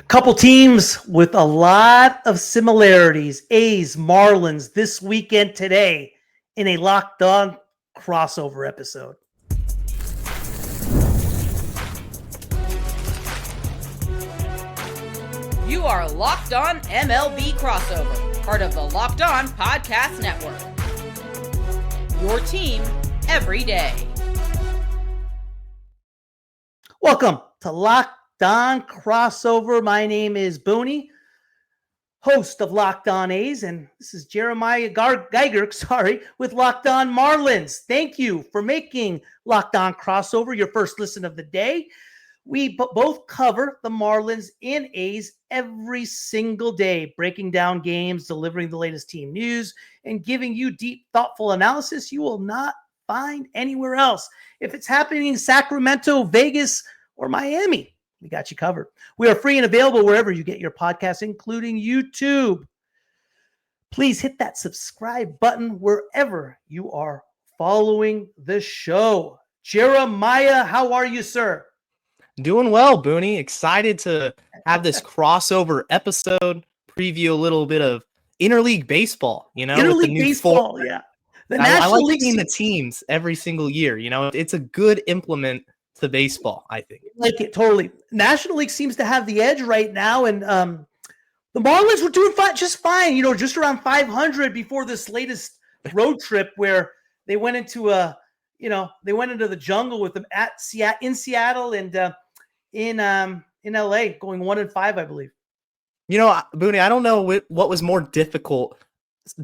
Couple teams with a lot of similarities. A's, Marlins this weekend today in a Locked On crossover episode. You are Locked On MLB Crossover, part of the Locked On Podcast Network. Your team every day. Welcome to Locked On Crossover. My name is Booney, host of Locked On A's, and this is Jeremiah Geiger, with Locked On Marlins. Thank you for making Locked On Crossover your first listen of the day. We both cover the Marlins and A's every single day, breaking down games, delivering the latest team news, and giving you deep, thoughtful analysis you will not find anywhere else. If it's happening in Sacramento, Vegas, or Miami, we got you covered. We are free and available wherever you get your podcasts, including YouTube. Please hit that subscribe button wherever you are following the show. Jeremiah, how are you, sir? Doing well, Booney. Excited to have this crossover episode, preview a little bit of interleague baseball, with the new baseball, format. yeah. I like seeing the teams every single year. It's a good implement to baseball, I think. Like it totally. National League seems to have the edge right now, and the Marlins were doing just fine. Just around 500 before this latest road trip where they went into the jungle with them in Seattle and in LA, going 1-5, I believe. Booney, I don't know what was more difficult,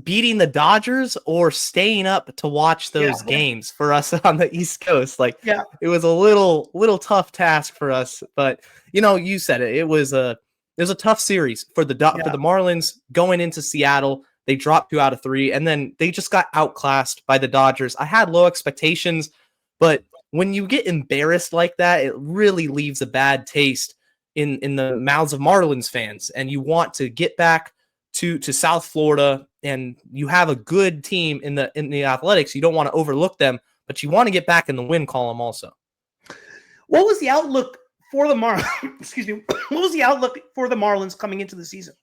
beating the Dodgers or staying up to watch those games for us on the East Coast. It was a little tough task for us, but you said it. It was a tough series for the Marlins going into Seattle. They dropped 2 out of 3, and then they just got outclassed by the Dodgers. I had low expectations, but when you get embarrassed like that, it really leaves a bad taste in the mouths of Marlins fans, and you want to get back to South Florida, and you have a good team in the Athletics. You don't want to overlook them, but you want to get back in the win column also. What was the outlook for the Marlins? Excuse me. What was the outlook for the Marlins coming into the season?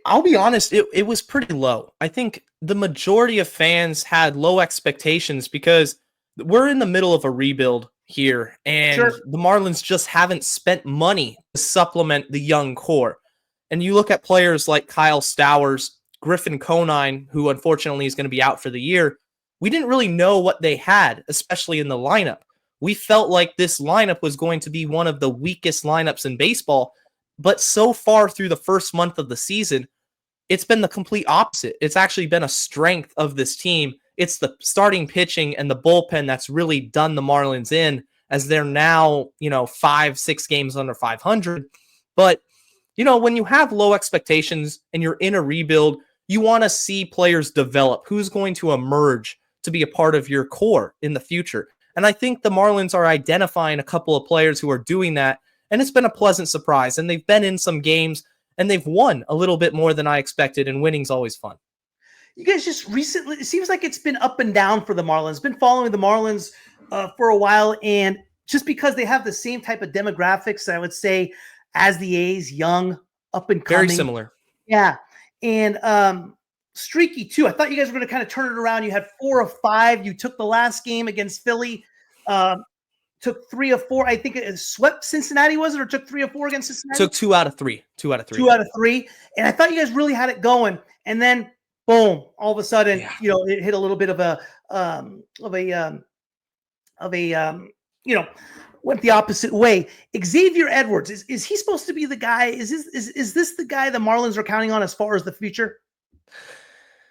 I'll be honest, it was pretty low. I think the majority of fans had low expectations because we're in the middle of a rebuild here, and the Marlins just haven't spent money to supplement the young core. And you look at players like Kyle Stowers, Griffin Conine, who unfortunately is going to be out for the year. We didn't really know what they had, especially in the lineup. We felt like this lineup was going to be one of the weakest lineups in baseball, but so far through the first month of the season, it's been the complete opposite. It's actually been a strength of this team. It's the starting pitching and the bullpen that's really done the Marlins in, as they're now, 5-6 games under 500. But when you have low expectations and you're in a rebuild, you want to see players develop. Who's going to emerge to be a part of your core in the future? And I think the Marlins are identifying a couple of players who are doing that, and it's been a pleasant surprise. And they've been in some games, and they've won a little bit more than I expected, and winning's always fun. You guys just recently, it seems like it's been up and down for the Marlins. Been following the Marlins for a while, and just because they have the same type of demographics, I would say, as the A's, young, up and coming. Very similar. Yeah. And streaky too. I thought you guys were going to kind of turn it around. You had 4 of 5. You took the last game against Philly, took 3 of 4. I think it swept Cincinnati, was it? Or took 3 of 4 against Cincinnati? Took 2 out of 3. 2 out of 3. 2 out of 3. And I thought you guys really had it going. And then, boom, all of a sudden, it hit a little bit of a went the opposite way. Xavier Edwards, is he supposed to be the guy? Is this the guy the Marlins are counting on as far as the future?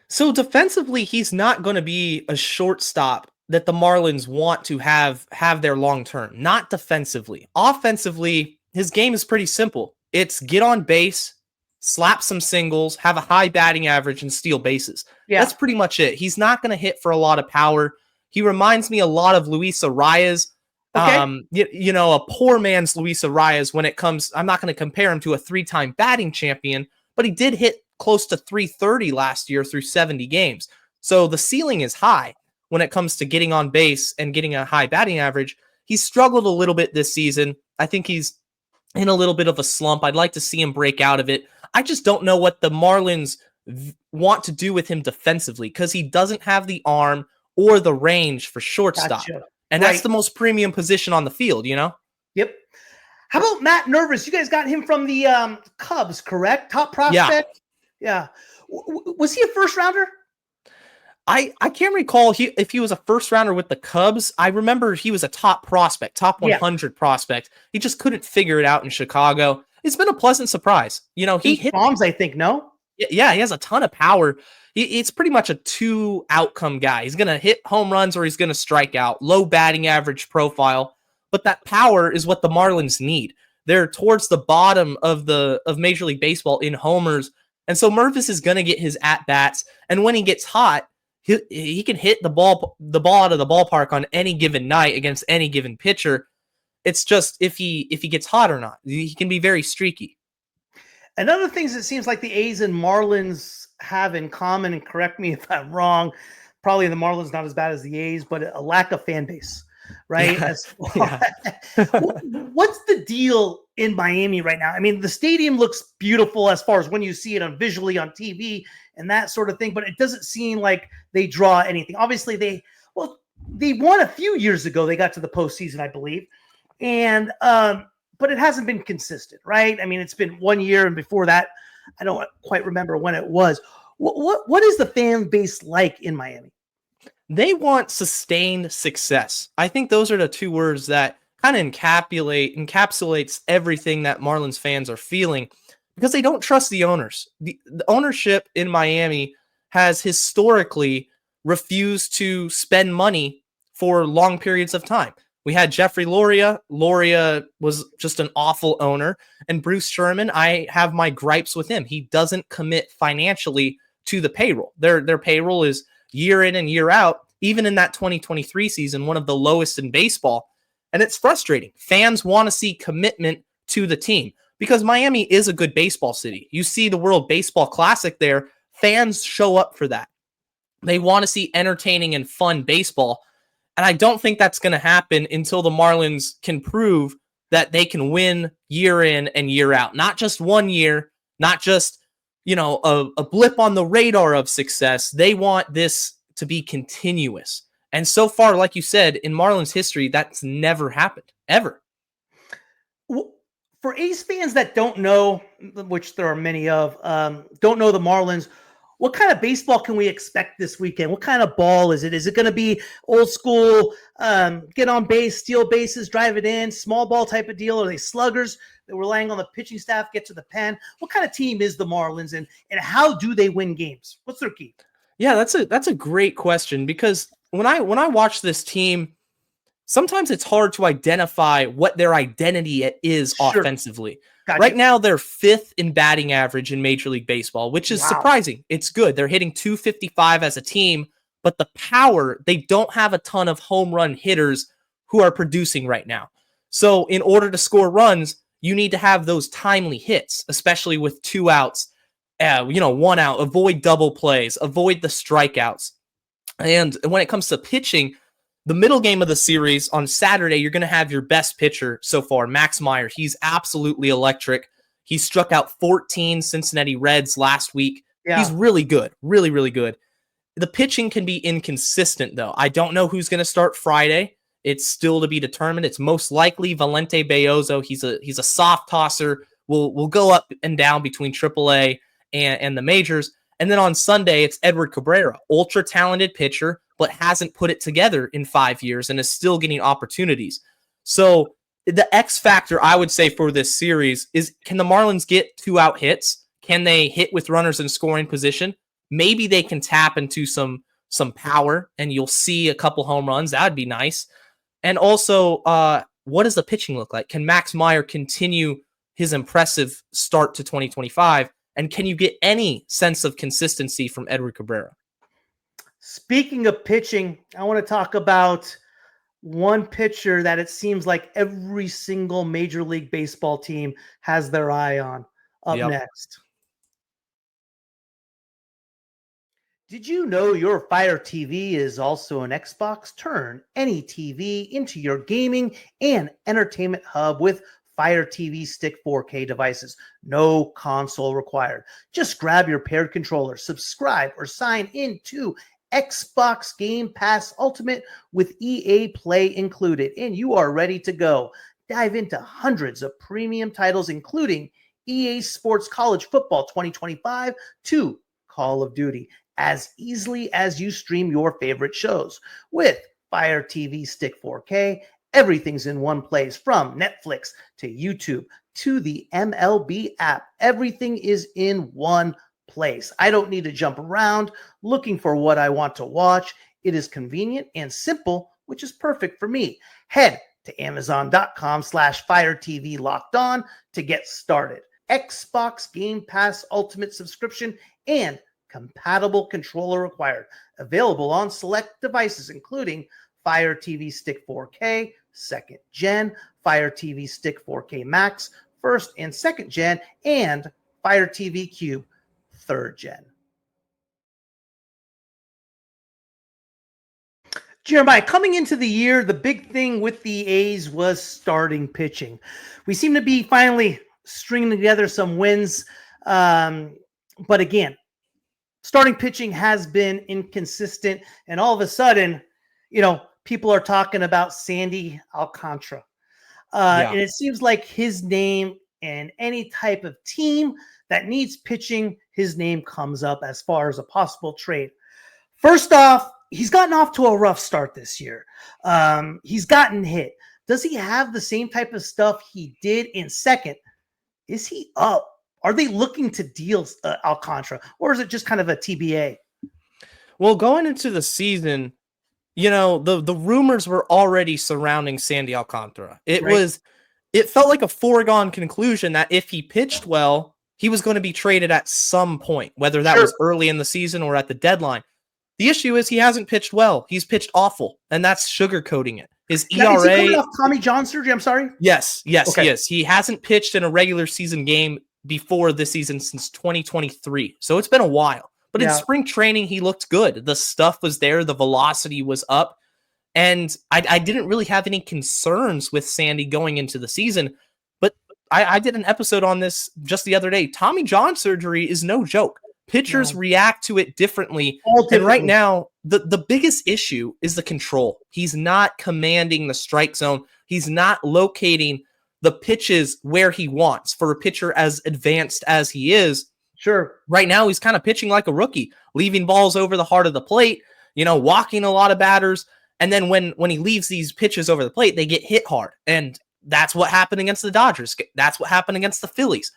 So defensively, he's not going to be a shortstop that the Marlins want to have their long term. Not defensively. Offensively, his game is pretty simple. It's get on base, slap some singles, have a high batting average, and steal bases. Yeah. That's pretty much it. He's not going to hit for a lot of power. He reminds me a lot of Luis Arias. Okay. A poor man's Luis Arias when it comes. I'm not going to compare him to a 3-time batting champion, but he did hit close to 330 last year through 70 games. So the ceiling is high when it comes to getting on base and getting a high batting average. He's struggled a little bit this season. I think he's in a little bit of a slump. I'd like to see him break out of it. I just don't know what the Marlins want to do with him defensively because he doesn't have the arm or the range for shortstop. Gotcha. And that's the most premium position on the field, you know? Yep. How about Matt Nervous? You guys got him from the Cubs, correct? Top prospect? Yeah. Was he a first rounder? I can't recall if he was a first rounder with the Cubs. I remember he was a top prospect, top 100 prospect. He just couldn't figure it out in Chicago. It's been a pleasant surprise. You know, he hit bombs, I think, no? Yeah, he has a ton of power. It's pretty much a 2 outcome guy. He's going to hit home runs or he's going to strike out. Low batting average profile. But that power is what the Marlins need. They're towards the bottom of Major League Baseball in homers. And so Mervis is going to get his at-bats. And when he gets hot, he can hit the ball out of the ballpark on any given night against any given pitcher. It's just if he gets hot or not. He can be very streaky. And other things it seems like the A's and Marlins have in common, and correct me if I'm wrong, probably the Marlins not as bad as the A's, but a lack of fan base, right? Yeah. What's the deal in Miami right now? I mean, the stadium looks beautiful as far as when you see it visually on TV and that sort of thing, but it doesn't seem like they draw anything. Obviously, they won a few years ago. They got to the postseason, I believe. And but it hasn't been consistent, right? I mean, it's been 1 year, and before that, I don't quite remember when it was. What is the fan base like in Miami? They want sustained success. I think those are the 2 words that kind of encapsulates everything that Marlins fans are feeling, because they don't trust the owners. The ownership in Miami has historically refused to spend money for long periods of time. We had Jeffrey Loria. Loria was just an awful owner. And Bruce Sherman, I have my gripes with him. He doesn't commit financially to the payroll. Their payroll is year in and year out, even in that 2023 season, one of the lowest in baseball. And it's frustrating. Fans want to see commitment to the team because Miami is a good baseball city. You see the World Baseball Classic there. Fans show up for that. They want to see entertaining and fun baseball. And I don't think that's going to happen until the Marlins can prove that they can win year in and year out. Not just 1 year, not just, a blip on the radar of success. They want this to be continuous. And so far, like you said, in Marlins history, that's never happened, ever. For A's fans that don't know, which there are many of, don't know the Marlins, what kind of baseball can we expect this weekend? What kind of ball is it? Is it going to be old school, get on base, steal bases, drive it in, small ball type of deal? Are they sluggers that were relying on the pitching staff, get to the pen? What kind of team is the Marlins, and how do they win games? What's their key? Yeah, that's a great question, because when I watch this team, sometimes it's hard to identify what their identity is offensively. Gotcha. Right now, they're 5th in batting average in Major League Baseball, which is surprising. It's good. They're hitting .255 as a team, but the power, they don't have a ton of home run hitters who are producing right now. So in order to score runs, you need to have those timely hits, especially with 2 outs, 1 out, avoid double plays, avoid the strikeouts. And when it comes to pitching, the middle game of the series on Saturday, you're going to have your best pitcher so far, Max Meyer. He's absolutely electric. He struck out 14 Cincinnati Reds last week. Yeah. He's really good, really, really good. The pitching can be inconsistent, though. I don't know who's going to start Friday. It's still to be determined. It's most likely Valente Bayozo. He's a soft tosser. Will go up and down between AAA and the majors. And then on Sunday, it's Edward Cabrera, ultra-talented pitcher, but hasn't put it together in 5 years and is still getting opportunities. So the X factor, I would say, for this series is, can the Marlins get 2-out hits? Can they hit with runners in scoring position? Maybe they can tap into some power, and you'll see a couple home runs. That would be nice. And also, what does the pitching look like? Can Max Meyer continue his impressive start to 2025? And can you get any sense of consistency from Edward Cabrera? Speaking of pitching, I want to talk about one pitcher that it seems like every single Major League Baseball team has their eye on up next. Did you know your Fire TV is also an Xbox? Turn any TV into your gaming and entertainment hub with Fire TV Stick 4K devices. No console required. Just grab your paired controller, subscribe, or sign into Xbox Game Pass Ultimate with EA Play included, and you are ready to go. Dive into hundreds of premium titles, including EA Sports College Football 2025 to Call of Duty, as easily as you stream your favorite shows. With Fire TV Stick 4K, everything's in one place, from Netflix to YouTube to the MLB app. Everything is in one place. I don't need to jump around looking for what I want to watch. It is convenient and simple, which is perfect for me. Head to Amazon.com/Fire TV Locked On to get started. Xbox Game Pass Ultimate subscription and compatible controller required. Available on select devices, including Fire TV Stick 4K, 2nd Gen, Fire TV Stick 4K Max, 1st and 2nd Gen, and Fire TV Cube, 3rd Gen. Jeremiah, coming into the year, the big thing with the A's was starting pitching. We seem to be finally stringing together some wins. But again, starting pitching has been inconsistent. And all of a sudden, people are talking about Sandy Alcantara. And it seems like his name and any type of team that needs pitching, his name comes up as far as a possible trade. First off, he's gotten off to a rough start this year. He's gotten hit. Does he have the same type of stuff he did in second? Is he up? Are they looking to deal Alcantara, or is it just kind of a TBA? Well, going into the season, the rumors were already surrounding Sandy Alcantara. It felt like a foregone conclusion that if he pitched well, he was going to be traded at some point, whether that was early in the season or at the deadline. The issue is he hasn't pitched well. He's pitched awful, and that's sugarcoating it. His ERA. Is he coming off Tommy John surgery? I'm sorry. Yes, okay. He is. He hasn't pitched in a regular season game before this season since 2023, so it's been a while. But in spring training, he looked good. The stuff was there. The velocity was up. And I didn't really have any concerns with Sandy going into the season. But I did an episode on this just the other day. Tommy John surgery is no joke. Pitchers react to it differently. And right now, the biggest issue is the control. He's not commanding the strike zone. He's not locating the pitches where he wants for a pitcher as advanced as he is. Sure. Right now, he's kind of pitching like a rookie, leaving balls over the heart of the plate, walking a lot of batters. And then when he leaves these pitches over the plate, they get hit hard. And that's what happened against the Dodgers. That's what happened against the Phillies.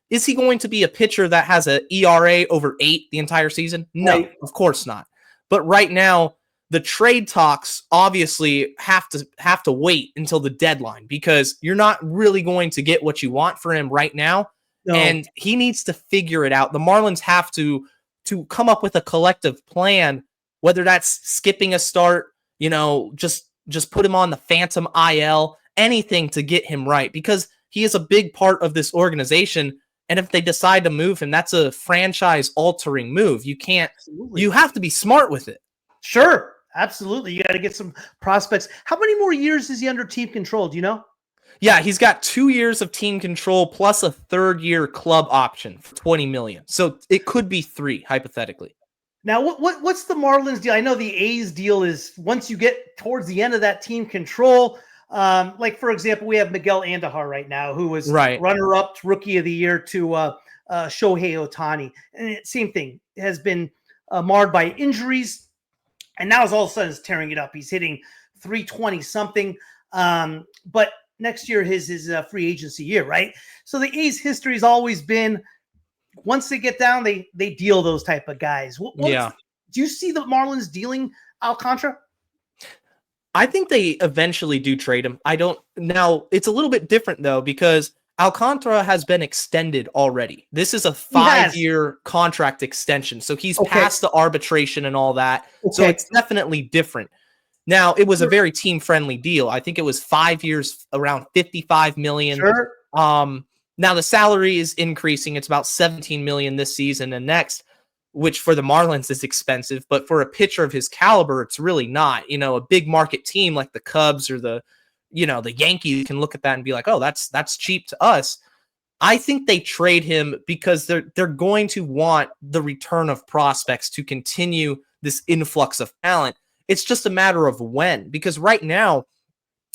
Is he going to be a pitcher that has an ERA over 8 the entire season? No, of course not. But right now, the trade talks obviously have to wait until the deadline, because you're not really going to get what you want for him right now. No. And he needs to figure it out. The Marlins have to come up with a collective plan, whether that's skipping a start, just put him on the phantom IL, anything to get him right, because he is a big part of this organization. And if they decide to move him, that's a franchise-altering move. You have to be smart with it. Sure, absolutely. You got to get some prospects. How many more years is he under team control? Do you know? Yeah, he's got 2 years of team control plus a third-year club option for $20 million. So it could be 3, hypothetically. Now, what's the Marlins deal? I know the A's deal is once you get towards the end of that team control. Like, for example, we have Miguel Andujar right now, who was runner-up Rookie of the Year to Shohei Ohtani. And same thing, has been marred by injuries. And now all of a sudden is tearing it up. He's hitting 320-something. But next year, his free agency year, right? So the A's history has always been, once they get down, they deal those type of guys. Do you see the Marlins dealing Alcantara? I think they eventually do trade him. Now, it's a little bit different, though, because Alcantara has been extended already. This is a 5-year contract extension, so he's past the arbitration and all that. So it's definitely different. Now, it was a very team-friendly deal. I think it was 5 years, around $55 million. Sure. Now, the salary is increasing. It's about $17 million this season and next, which for the Marlins is expensive. But for a pitcher of his caliber, it's really not. A big market team like the Cubs or the the Yankees can look at that and be like, oh, that's cheap to us. I think they trade him because they're going to want the return of prospects to continue this influx of talent. It's just a matter of when, because right now,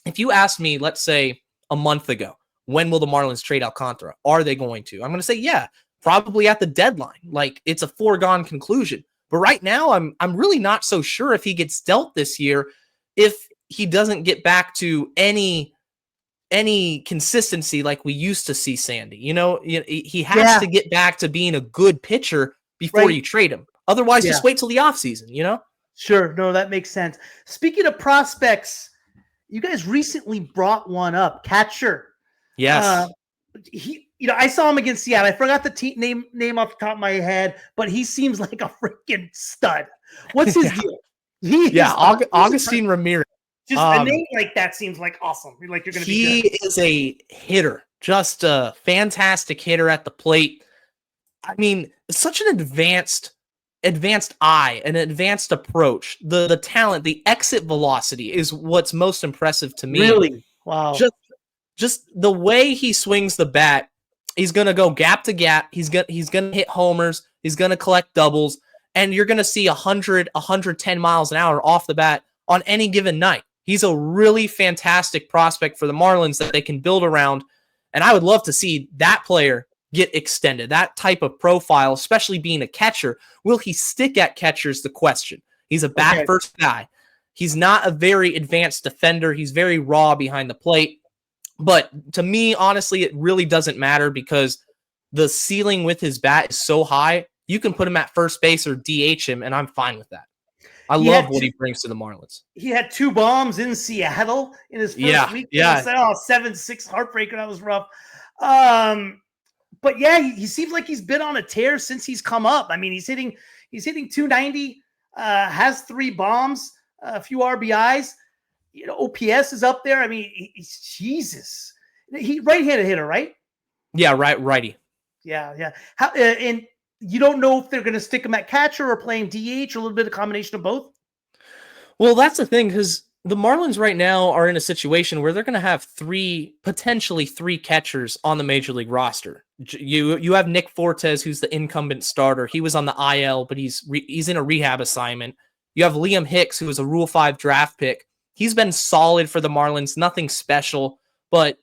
if you asked me, let's say a month ago, when will the Marlins trade Alcantara? Are they going to? I'm going to say, yeah, probably at the deadline. Like, it's a foregone conclusion. But right now, I'm really not so sure if he gets dealt this year, if he doesn't get back to any consistency like we used to see Sandy. He has to get back to being a good pitcher before you trade him. Otherwise, just wait till the offseason, Sure. No, that makes sense. Speaking of prospects, you guys recently brought one up, catcher. Yes. I saw him against Seattle. I forgot the name off the top of my head, but he seems like a freaking stud. What's his deal? Augustine Ramirez. Just a name like that seems like awesome. Like you're going to be good. He is a hitter, just a fantastic hitter at the plate. I mean, such an advanced eye, an advanced approach. The talent, the exit velocity is what's most impressive to me. Really? Wow. Just the way he swings the bat, he's going to go gap to gap. He's going to hit homers. He's going to collect doubles, and you're going to see 100, 110 miles an hour off the bat on any given night. He's a really fantastic prospect for the Marlins that they can build around, and I would love to see that player get extended, that type of profile, especially being a catcher. Will he stick at catcher is the question. He's a bat-first guy. He's not a very advanced defender. He's very raw behind the plate. But to me, honestly, it really doesn't matter because the ceiling with his bat is so high, you can put him at first base or DH him, and I'm fine with that. I love what he brings to the Marlins. He had 2 bombs in Seattle in his first week. Yeah. 7-6 heartbreaker. That was rough. But yeah, he seems like he's been on a tear since he's come up. I mean, he's hitting 290, has 3 bombs, a few RBIs. OPS is up there. I mean, he's Jesus. He right-handed hitter, right? Yeah, righty. Yeah. How and you don't know if they're going to stick him at catcher or playing DH or a little bit of combination of both? Well, that's the thing, because the Marlins right now are in a situation where they're going to have potentially three catchers on the Major League roster. You have Nick Fortes, who's the incumbent starter. He was on the IL, but he's in a rehab assignment. You have Liam Hicks, who is a Rule 5 draft pick. He's been solid for the Marlins, nothing special, but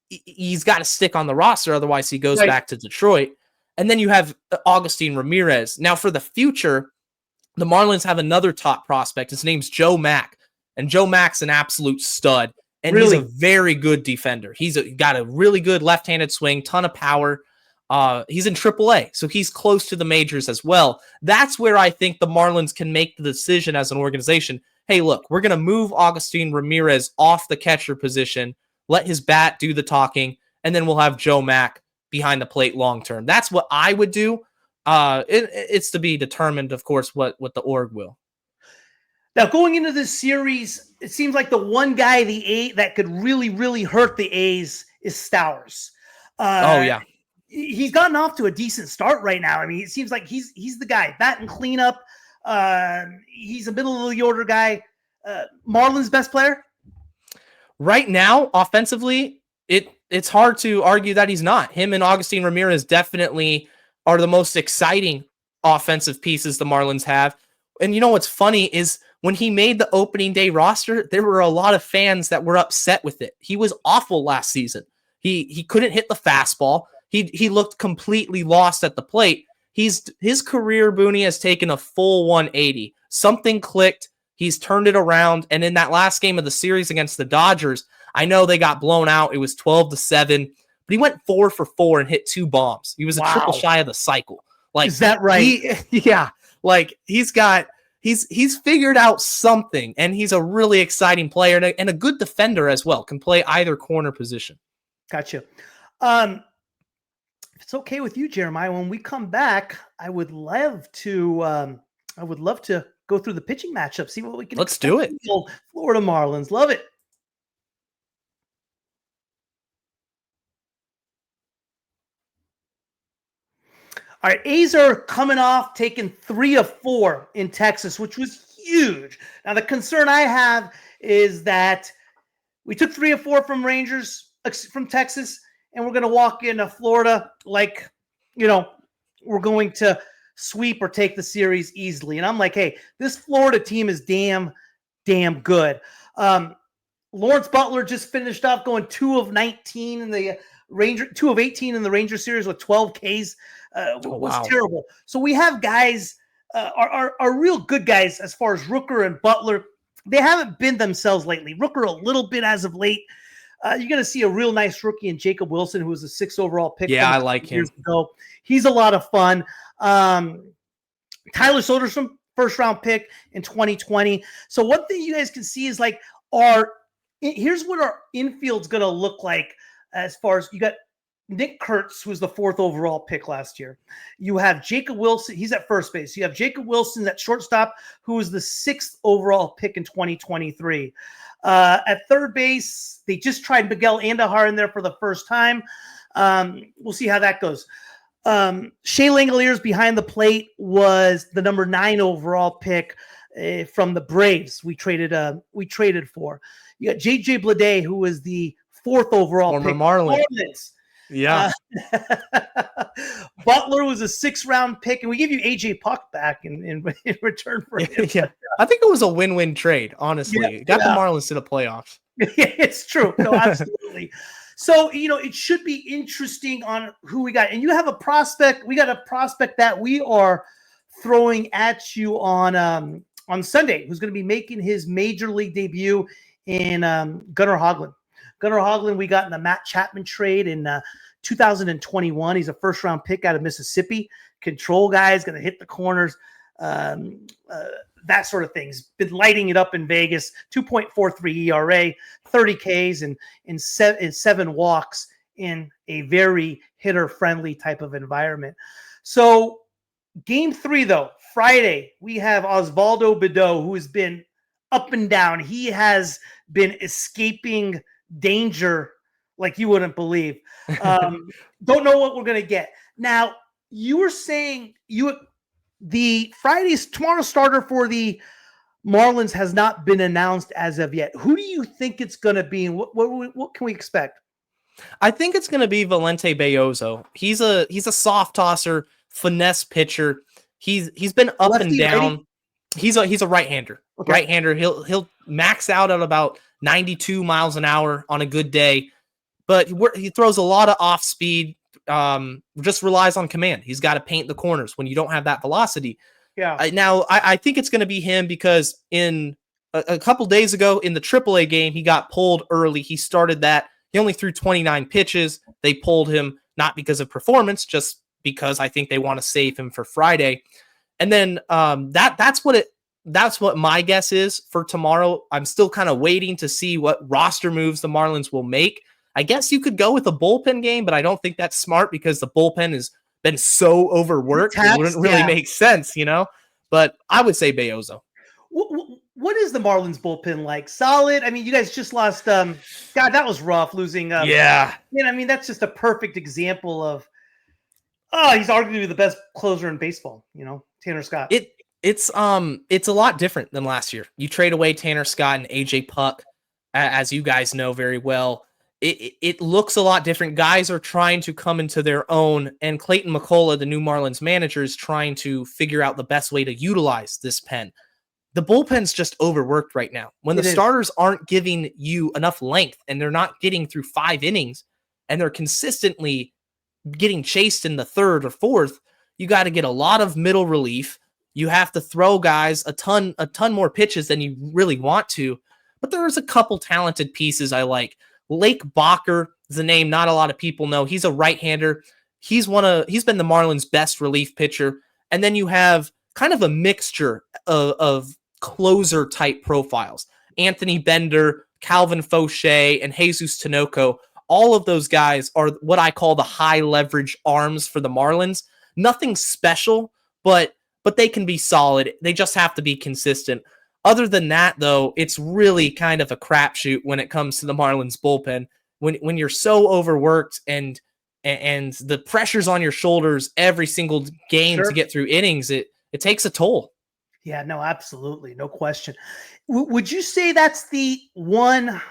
he's got to stick on the roster, otherwise he goes back to Detroit. And then you have Augustine Ramirez. Now, for the future, the Marlins have another top prospect. His name's Joe Mack. And Joe Mack's an absolute stud. And he's a very good defender. He's got a really good left-handed swing, ton of power. He's in AAA, so he's close to the majors as well. That's where I think the Marlins can make the decision as an organization. Hey, look, we're going to move Augustine Ramirez off the catcher position, let his bat do the talking, and then we'll have Joe Mack behind the plate long-term. That's what I would do. It's to be determined, of course, what the org will. Now, going into this series, it seems like the one guy that could really, really hurt the A's is Stowers. He's gotten off to a decent start right now. I mean, it seems like he's the guy. Batting cleanup. He's a middle of the order guy. Marlins best player? Right now, offensively, it's hard to argue that he's not. Him and Augustine Ramirez definitely are the most exciting offensive pieces the Marlins have. And you know what's funny is when he made the opening day roster, there were a lot of fans that were upset with it. He was awful last season. He couldn't hit the fastball. He looked completely lost at the plate. His career, Booney, has taken a full 180. Something clicked. He's turned it around. And in that last game of the series against the Dodgers, I know they got blown out. It was 12-7, but he went 4 for 4 and hit 2 bombs. He was a triple shy of the cycle. Like, is that right? Like he's figured out something, and he's a really exciting player and a good defender as well. Can play either corner position. Gotcha. If it's okay with you, Jeremiah, when we come back, I would love to go through the pitching matchup, see what we can. Let's do it. Florida Marlins, love it. All right, A's are coming off taking 3 of 4 in Texas, which was huge. Now, the concern I have is that We took 3 or 4 from Rangers, from Texas, and we're going to walk into Florida like, we're going to sweep or take the series easily. And I'm like, hey, this Florida team is damn good. Lawrence Butler just finished up going 2 of 19 in the 2 of 18 in the Ranger series with 12 Ks. Was terrible. So we have guys, are real good guys as far as Rooker and Butler. They haven't been themselves lately. Rooker a little bit as of late. You're going to see a real nice rookie in Jacob Wilson, who was a 6th overall pick. Yeah, I like him. Ago. He's a lot of fun. Tyler Soderstrom, 1st-round pick in 2020. So one thing you guys can see is like here's what our infield's going to look like as far as you got Nick Kurtz, who was the 4th overall pick last year. You have Jacob Wilson. He's at first base. You have Jacob Wilson at shortstop, who was the 6th overall pick in 2023. At third base, they just tried Miguel Andujar in there for the first time. We'll see how that goes. Shea Langoliers behind the plate was the number 9 overall pick from the Braves. We traded for. You got JJ Bleday, who was the 4th overall Former pick. Marlins. Yeah. Butler was a 6th-round pick, and we give you AJ Puck back in return for him. Yeah. I think it was a win-win trade, honestly. Got the Marlins to the playoffs. Yeah, it's true. No, absolutely. So, it should be interesting on who we got. And you have a prospect. We got a prospect that we are throwing at you on Sunday, who's going to be making his major league debut in Gunnar Hoglund. Gunnar Hoglund, we got in the Matt Chapman trade in 2021. He's a 1st-round pick out of Mississippi. Control guy, is going to hit the corners, that sort of thing. He's been lighting it up in Vegas. 2.43 ERA, 30 Ks, and 7 walks in a very hitter-friendly type of environment. So game 3, though, Friday, we have Osvaldo Bido, who has been up and down. He has been escaping danger like you wouldn't believe. Don't know what we're going to get. Now, you were saying the tomorrow starter for the Marlins has not been announced as of yet. Who do you think it's going to be, and what can we expect? I think it's going to be Valente Belloso. He's a soft tosser, finesse pitcher. He's been up and down. Ready? He's a right-hander. Okay. Right-hander. He'll max out at about 92 miles an hour on a good day, but he throws a lot of off speed. Just relies on command. He's got to paint the corners when you don't have that velocity. Yeah. Now I think it's going to be him because in a couple days ago in the AAA game, he got pulled early. He started that. He only threw 29 pitches. They pulled him not because of performance, just because I think they want to save him for Friday. And then that's what my guess is for tomorrow. I'm still kind of waiting to see what roster moves the Marlins will make. I guess you could go with a bullpen game, but I don't think that's smart because the bullpen has been so overworked. It wouldn't really make sense, But I would say Belloso. What is the Marlins bullpen like? Solid? I mean, you guys just lost. God, that was rough losing. Yeah. I mean, that's just a perfect example of. Oh, he's arguably the best closer in baseball. Tanner Scott. It's a lot different than last year. You trade away Tanner Scott and AJ Puck, as you guys know very well. It looks a lot different. Guys are trying to come into their own, and Clayton McCullough, the new Marlins manager, is trying to figure out the best way to utilize this pen. The bullpen's just overworked right now. When the starters aren't giving you enough length and they're not getting through 5 innings and they're consistently getting chased in the 3rd or 4th, you got to get a lot of middle relief. You have to throw guys a ton more pitches than you really want to. But there's a couple talented pieces I like. Lake Bacher is a name not a lot of people know. He's a right-hander. He's been the Marlins' best relief pitcher. And then you have kind of a mixture of closer type profiles. Anthony Bender, Calvin Fauché, and Jesus Tinoco. All of those guys are what I call the high leverage arms for the Marlins. Nothing special, but they can be solid. They just have to be consistent. Other than that, though, it's really kind of a crapshoot when it comes to the Marlins bullpen. When you're so overworked and the pressure's on your shoulders every single game to get through innings, it takes a toll. Yeah, no, absolutely. No question. Would you say that's the one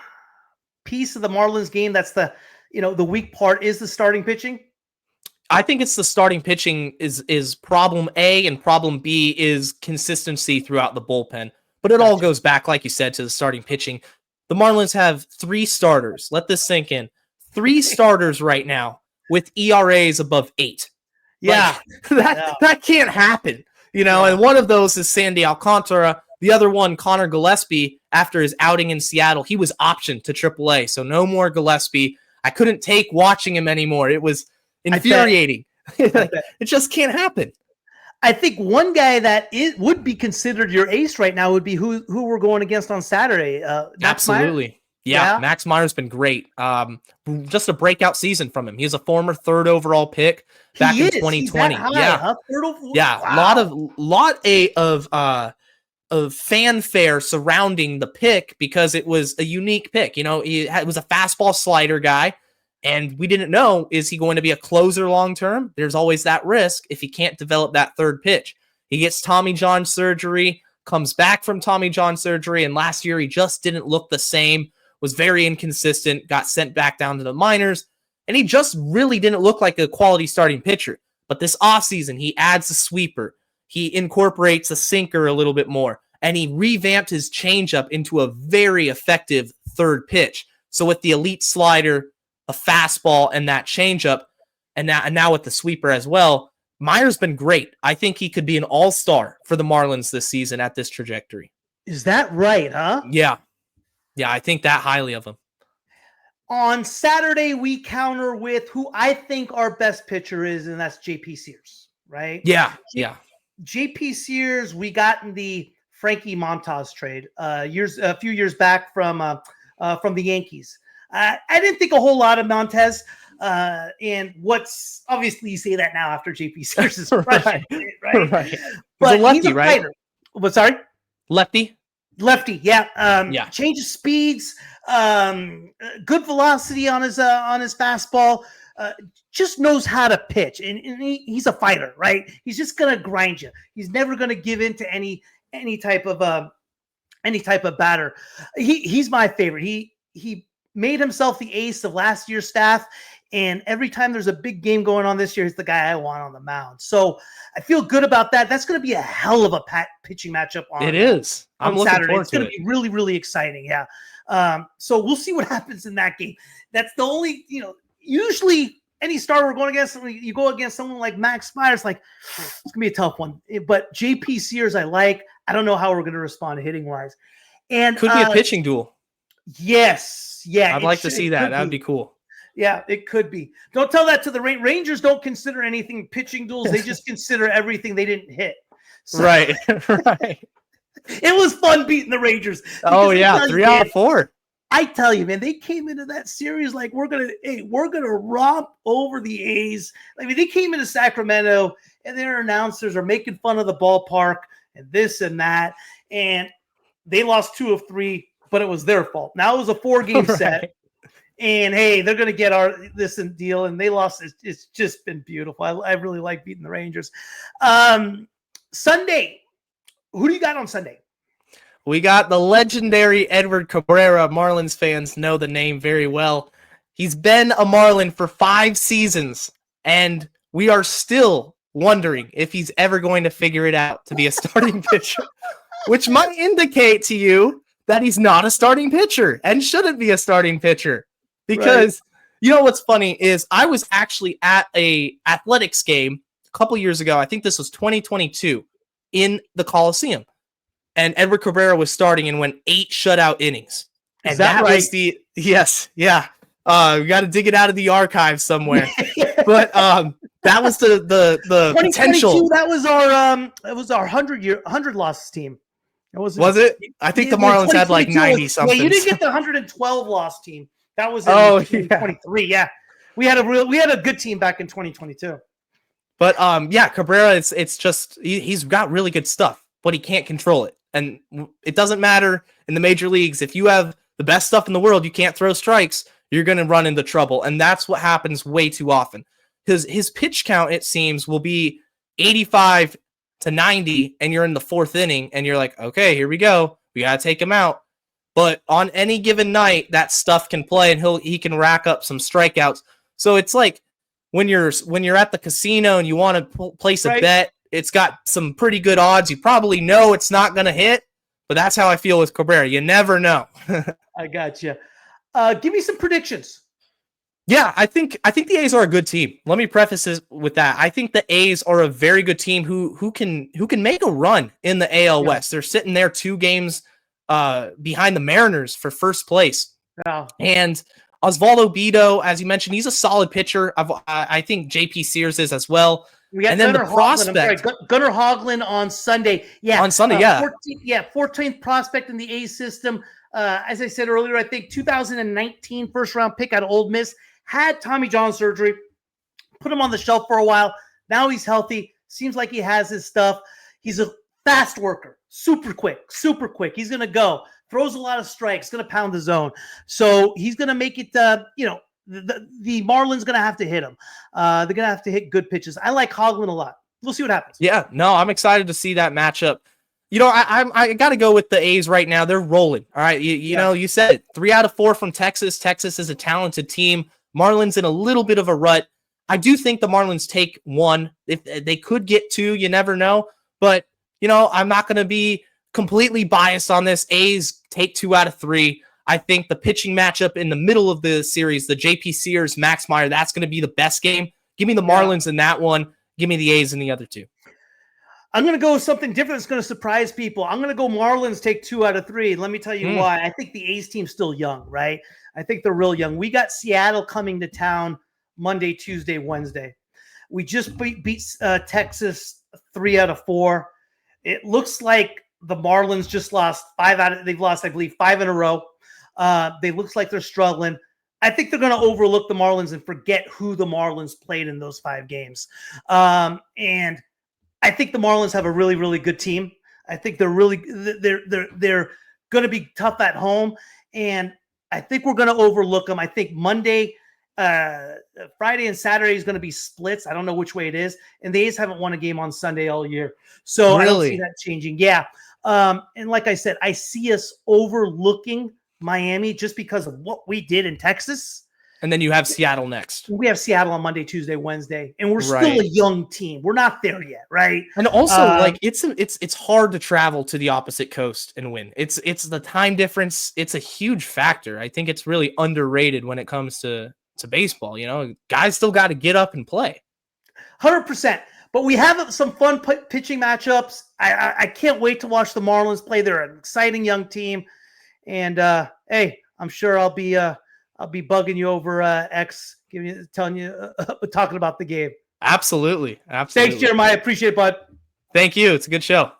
piece of the Marlins game that's the weak part is the starting pitching? I think it's the starting pitching is problem A, and problem B is consistency throughout the bullpen. But it all goes back, like you said, to the starting pitching. The Marlins have 3 starters. Let this sink in. 3 starters right now with ERAs above 8. Yeah. That can't happen. And one of those is Sandy Alcantara. The other one, Connor Gillespie, after his outing in Seattle, he was optioned to AAA. So no more Gillespie. I couldn't take watching him anymore. It was infuriating. It just can't happen. I think one guy that would be considered your ace right now would be who we're going against on Saturday. Absolutely. Yeah, Max Meyer's been great. Just a breakout season from him. He's a former 3rd overall pick back in 2020. He's that high, Wow. Lot of fanfare surrounding the pick because it was a unique pick. It was a fastball slider guy. And we didn't know, is he going to be a closer long-term? There's always that risk if he can't develop that 3rd pitch. He gets Tommy John surgery, comes back from Tommy John surgery, and last year he just didn't look the same, was very inconsistent, got sent back down to the minors, and he just really didn't look like a quality starting pitcher. But this offseason, he adds a sweeper. He incorporates a sinker a little bit more, and he revamped his changeup into a very effective 3rd pitch. So with the elite slider, a fastball, and that changeup, and now with the sweeper as well, Meyer's been great. I think he could be an all-star for the Marlins this season at this trajectory. Is that right, huh? Yeah, I think that highly of him. On Saturday, we counter with who I think our best pitcher is, and that's JP Sears, right? Yeah. JP Sears, we got in the Frankie Montas trade a few years back from the Yankees. I didn't think a whole lot of Montez, and what's obviously you say that now after JP Sears is right? But he's a lefty, he's a right? fighter. What? Sorry, Lefty, yeah. Change of speeds, good velocity on his fastball. Just knows how to pitch, and he's a fighter, right? He's just gonna grind you. He's never gonna give in to any type of batter. He's my favorite. He made himself the ace of last year's staff, and every time there's a big game going on this year, he's the guy I want on the mound. So I feel good about that. That's going to be a hell of a pitching matchup on it is. I'm looking Saturday. forward It's going to to be really, really exciting. Yeah. So we'll see what happens in that game. That's the only, usually any starter we're going against, you go against someone like Max Myers, like it's going to be a tough one. But JP Sears, I don't know how we're going to respond hitting wise. And could be a pitching duel. Yes. Yeah. I'd like to see that. That would be cool. Yeah, it could be. Don't tell that to the Rangers. Don't consider anything pitching duels. They just consider everything they didn't hit. So, right. It was fun beating the Rangers. Oh yeah, 3 out of 4. I tell you, man, they came into that series like we're gonna romp over the A's. I mean, they came into Sacramento and their announcers are making fun of the ballpark and this and that, and they lost 2 of 3. But it was their fault. Now it was a 4-game set, and hey, they're going to get this deal, and they lost. It's just been beautiful. I really like beating the Rangers. Sunday, who do you got on Sunday? We got the legendary Edward Cabrera. Marlins fans know the name very well. He's been a Marlin for 5 seasons, and we are still wondering if he's ever going to figure it out to be a starting pitcher, which might indicate to you that he's not a starting pitcher and shouldn't be a starting pitcher. Because what's funny is I was actually at a athletics game a couple years ago. I think this was 2022 in the Coliseum. And Edward Cabrera was starting and went 8 shutout innings. And that right? Was the yes, yeah. We got to dig it out of the archives somewhere. But that was the potential. That was our 100 losses team. Was it? I think the Marlins had like 90 something. Yeah, you didn't get the 112 loss team. That was in 2023. Yeah. We had a good team back in 2022. But Cabrera, it's just he's got really good stuff, but he can't control it. And it doesn't matter in the major leagues. If you have the best stuff in the world, you can't throw strikes, you're going to run into trouble. And that's what happens way too often. Because his pitch count, it seems, will be 85 to 90, and you're in the 4th inning, and you're like, okay, here we go. We got to take him out. but on any given night, that stuff can play, and he can rack up some strikeouts. So it's like when you're at the casino and you want to place a bet, it's got some pretty good odds. You probably know it's not going to hit, but that's how I feel with Cabrera. You never know. I got you. Give me some predictions. Yeah, I think the A's are a good team. Let me preface this with that. I think the A's are a very good team who can make a run in the AL West. They're sitting there 2 games behind the Mariners for first place. Wow. And Osvaldo Bido, as you mentioned, he's a solid pitcher. I think JP Sears is as well. We got and then Gunnar the prospect, Gunnar Hoglund on Sunday. Yeah, on Sunday, 14th prospect in the A's system. As I said earlier, I think 2019 first round pick out of Ole Miss. Had Tommy John surgery, put him on the shelf for a while. Now he's healthy. Seems like he has his stuff. He's a fast worker, super quick. He's going to go. Throws a lot of strikes, going to pound the zone. So he's going to make it, the Marlins going to have to hit him. They're going to have to hit good pitches. I like Hoglund a lot. We'll see what happens. Yeah, no, I'm excited to see that matchup. I got to go with the A's right now. They're rolling. All right. You know, you said it. 3 out of 4 from Texas. Texas is a talented team. Marlins in a little bit of a rut. I do think the Marlins take 1. If they could get 2, you never know. But, I'm not going to be completely biased on this. A's take 2 out of 3. I think the pitching matchup in the middle of the series, the JP Sears, Max Meyer, that's going to be the best game. Give me the Marlins in that one. Give me the A's in the other 2. I'm going to go with something different that's going to surprise people. I'm going to go Marlins take 2 out of 3. Let me tell you why. I think the A's team's still young, right? I think they're real young. We got Seattle coming to town Monday, Tuesday, Wednesday. We just beat Texas 3 out of 4. It looks like the Marlins just lost 5 they've lost, I believe, 5 in a row. They looks like they're struggling. I think they're going to overlook the Marlins and forget who the Marlins played in those 5 games. And I think the Marlins have a really, really good team. I think they're going to be tough at home, and I think we're going to overlook them. I think Monday, Friday, and Saturday is going to be splits. I don't know which way it is, and the A's haven't won a game on Sunday all year, so I don't see that changing. Yeah, and like I said, I see us overlooking Miami just because of what we did in Texas. And then you have Seattle next. We have Seattle on Monday, Tuesday, Wednesday, and we're still a young team. We're not there yet, right? And also, it's hard to travel to the opposite coast and win. It's the time difference. It's a huge factor. I think it's really underrated when it comes to baseball. Guys still got to get up and play. 100%. But we have some fun pitching matchups. I can't wait to watch the Marlins play. They're an exciting young team, and hey, I'm sure I'll be bugging you over X, talking about the game. Absolutely. Thanks, Jeremiah. Appreciate it, bud. Thank you. It's a good show.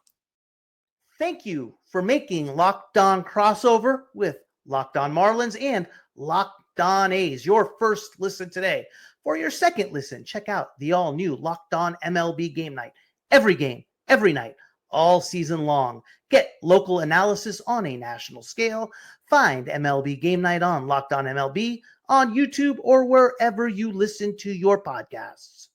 Thank you for making Locked On Crossover with Locked On Marlins and Locked On A's your first listen today. For your second listen, check out the all-new Locked On MLB Game Night. Every game, every night, all season long. Get local analysis on a national scale. Find MLB Game Night on Locked On MLB on YouTube or wherever you listen to your podcasts.